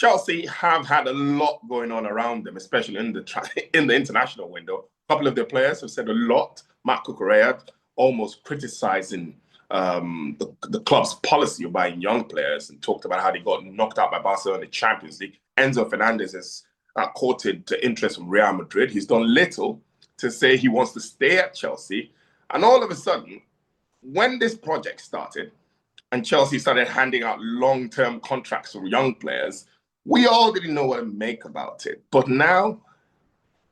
Chelsea have had a lot going on around them, especially in in the international window. A couple of their players have said a lot. Marco Correa almost criticizing the club's policy of buying young players and talked about how they got knocked out by Barcelona in the Champions League. Enzo Fernandez has courted interest from Real Madrid. He's done little to say he wants to stay at Chelsea. And all of a sudden, when this project started and Chelsea started handing out long-term contracts for young players, we all didn't know what to make about it. But now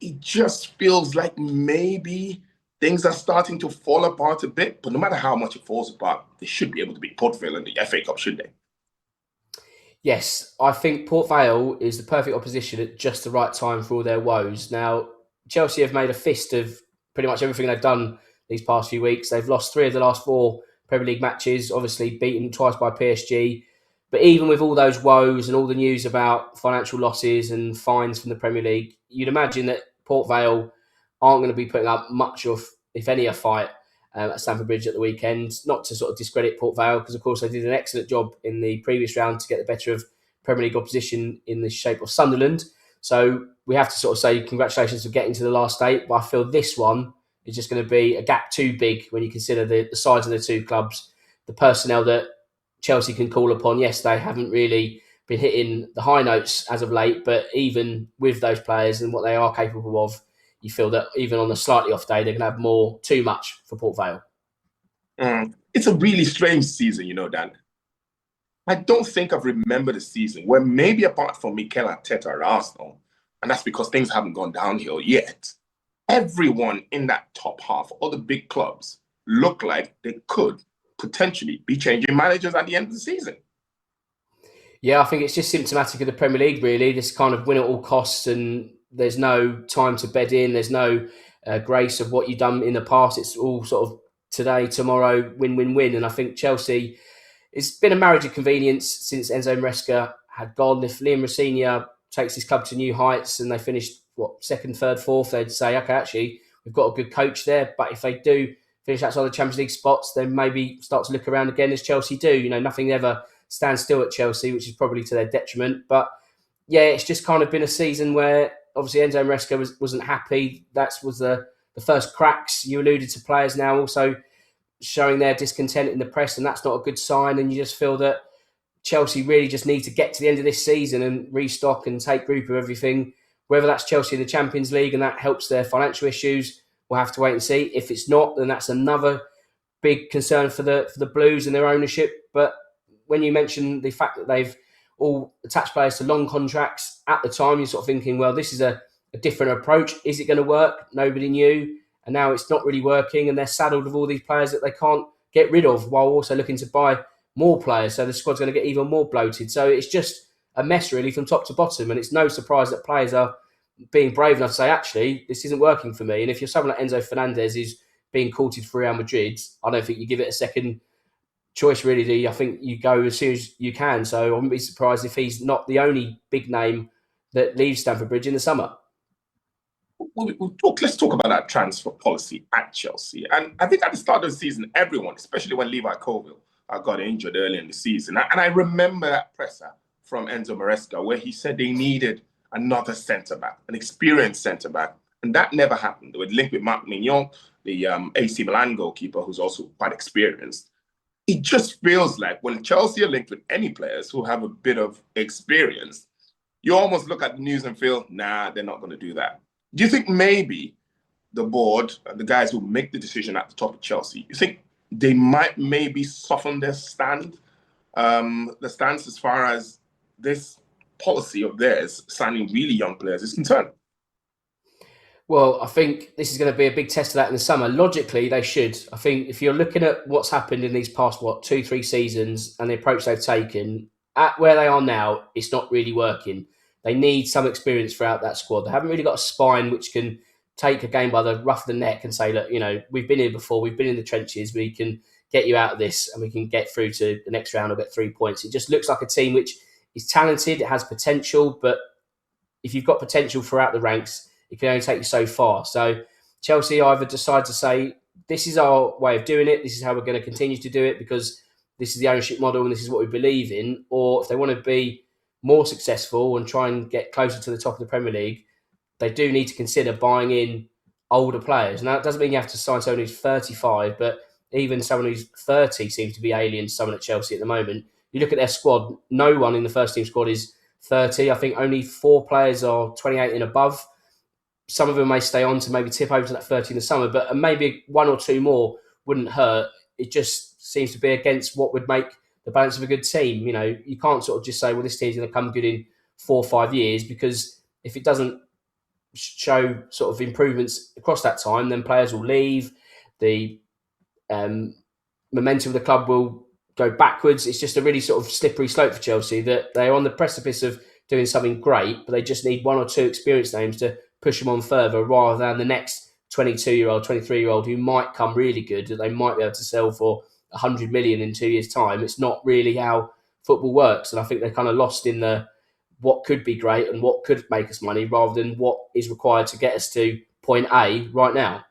it just feels like maybe things are starting to fall apart a bit. But no matter how much it falls apart, they should be able to beat Port Vale in the FA Cup, shouldn't they? Yes, I think Port Vale is the perfect opposition at just the right time for all their woes. Now, Chelsea have made a fist of pretty much everything they've done these past few weeks. They've lost 3 of the last 4 Premier League matches, obviously beaten twice by PSG. But even with all those woes and all the news about financial losses and fines from the Premier League, you'd imagine that Port Vale aren't going to be putting up much of, if any, a fight at Stamford Bridge at the weekend. Not to sort of discredit Port Vale, because of course they did an excellent job in the previous round to get the better of Premier League opposition in the shape of Sunderland. So we have to sort of say congratulations for getting to the last 8. But I feel this one is just going to be a gap too big when you consider the size of the 2 clubs, the personnel that Chelsea can call upon. Yes, they haven't really been hitting the high notes as of late, but even with those players and what they are capable of, you feel that even on a slightly off day, they're going to have too much for Port Vale. It's a really strange season, Dan. I don't think I've remembered a season where, maybe apart from Mikel Arteta at Arsenal, and that's because things haven't gone downhill yet, everyone in that top half, all the big clubs, look like they could potentially be changing managers at the end of the season. Yeah, I think it's just symptomatic of the Premier League, really. This kind of win at all costs, and there's no time to bed in. There's no grace of what you've done in the past. It's all sort of today, tomorrow, win, win, win. And I think Chelsea, it's been a marriage of convenience since Enzo Maresca had gone. If Liam Rosenior takes his club to new heights and they finished, 2nd, 3rd, 4th, they'd say, okay, actually, we've got a good coach there. But if they do finish outside the Champions League spots, then maybe start to look around again as Chelsea do. Nothing ever stands still at Chelsea, which is probably to their detriment. But yeah, it's just kind of been a season where obviously Enzo Maresca wasn't happy. That was the first cracks. You alluded to players now also showing their discontent in the press, and that's not a good sign. And you just feel that Chelsea really just need to get to the end of this season and restock and take group of everything. Whether that's Chelsea in the Champions League and that helps their financial issues, we'll have to wait and see. If it's not, then that's another big concern for the Blues and their ownership. But when you mention the fact that they've all attached players to long contracts, at the time you're sort of thinking, well, this is a different approach. Is it going to work? Nobody knew. And now it's not really working, and they're saddled with all these players that they can't get rid of, while also looking to buy more players. So the squad's going to get even more bloated. So it's just a mess really from top to bottom. And it's no surprise that players are being brave enough to say, actually, this isn't working for me. And if you're someone like Enzo Fernandez who's being courted for Real Madrid, I don't think you give it a second choice, really, do you? I think you go as soon as you can. So I wouldn't be surprised if he's not the only big name that leaves Stamford Bridge in the summer. Let's talk about that transfer policy at Chelsea. And I think at the start of the season, everyone, especially when Levi Colwill got injured early in the season, and I remember that presser from Enzo Maresca where he said they needed another centre-back, an experienced centre-back. And that never happened. They were linked with Marc Mignon, the AC Milan goalkeeper, who's also quite experienced. It just feels like when Chelsea are linked with any players who have a bit of experience, you almost look at the news and feel, nah, they're not going to do that. Do you think maybe the board, the guys who make the decision at the top of Chelsea, you think they might maybe soften their stance as far as this policy of theirs, signing really young players, is concerned? Well, I think this is going to be a big test of that in the summer. Logically, they should. I think if you're looking at what's happened in these past, 2-3 seasons and the approach they've taken, at where they are now, it's not really working. They need some experience throughout that squad. They haven't really got a spine which can take a game by the ruff of the neck and say, look, we've been here before, we've been in the trenches, we can get you out of this and we can get through to the next round or get 3 points. It just looks like a team which is talented, it has potential, but if you've got potential throughout the ranks, it can only take you so far. So Chelsea either decide to say, this is our way of doing it, this is how we're going to continue to do it because this is the ownership model and this is what we believe in, or if they want to be more successful and try and get closer to the top of the Premier League, they do need to consider buying in older players. Now, it doesn't mean you have to sign someone who's 35, but even someone who's 30 seems to be alien to someone at Chelsea at the moment. You look at their squad, no one in the first team squad is 30. I think only 4 players are 28 and above. Some of them may stay on to maybe tip over to that 30 in the summer, but maybe 1 or 2 more wouldn't hurt. It just seems to be against what would make the balance of a good team. You know, you can't sort of just say, well, this team's going to come good in 4 or 5 years, because if it doesn't show sort of improvements across that time, then players will leave. The momentum of the club will go backwards. It's just a really sort of slippery slope for Chelsea, that they're on the precipice of doing something great, but they just need 1 or 2 experienced names to push them on further, rather than the next 22-year-old, 23-year-old who might come really good, that they might be able to sell for 100 million in 2 years' time. It's not really how football works, and I think they're kind of lost in the what could be great and what could make us money, rather than what is required to get us to point A right now.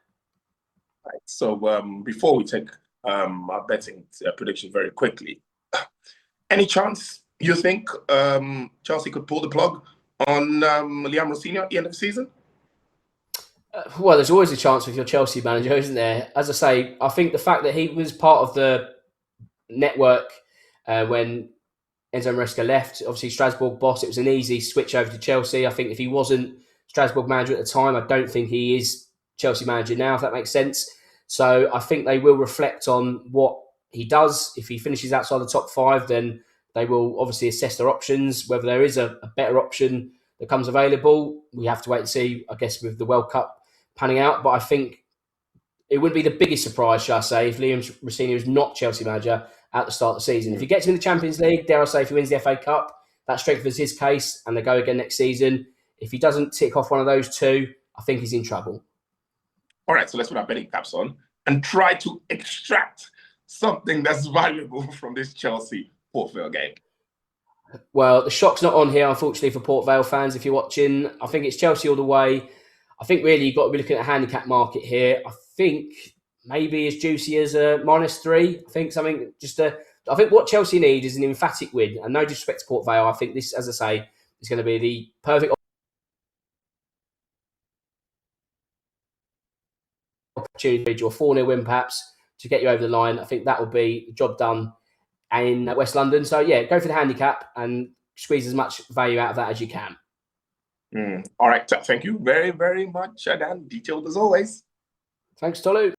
Right. So before we take our betting prediction very quickly, any chance you think Chelsea could pull the plug on Liam Rossini at the end of the season? Well, there's always a chance with your Chelsea manager, isn't there? As I say, I think the fact that he was part of the network when Enzo Maresca left, obviously Strasbourg boss, it was an easy switch over to Chelsea. I think if he wasn't Strasbourg manager at the time, I don't think he is Chelsea manager now, if that makes sense. So I think they will reflect on what he does. If he finishes outside the top 5, then they will obviously assess their options. Whether there is a better option that comes available, we have to wait and see, I guess, with the World Cup panning out. But I think it wouldn't be the biggest surprise, shall I say, if Liam Rossini was not Chelsea manager at the start of the season. If he gets in the Champions League, dare I say, if he wins the FA Cup, that strengthens his case and they go again next season. If he doesn't tick off one of those 2, I think he's in trouble. All right, so let's put our betting caps on and try to extract something that's valuable from this Chelsea Port Vale game. Well, the shock's not on here, unfortunately, for Port Vale fans. If you're watching, I think it's Chelsea all the way. I think really you've got to be looking at a handicap market here. I think maybe as juicy as a -3. I think something I think what Chelsea need is an emphatic win. And no disrespect to Port Vale, I think this, as I say, is going to be the perfect opportunity, or 4-0 win perhaps, to get you over the line. I think that will be the job done in West London. So yeah, go for the handicap and squeeze as much value out of that as you can. All right, thank you very, very much, Dan. Detailed as always. Thanks, Tolu.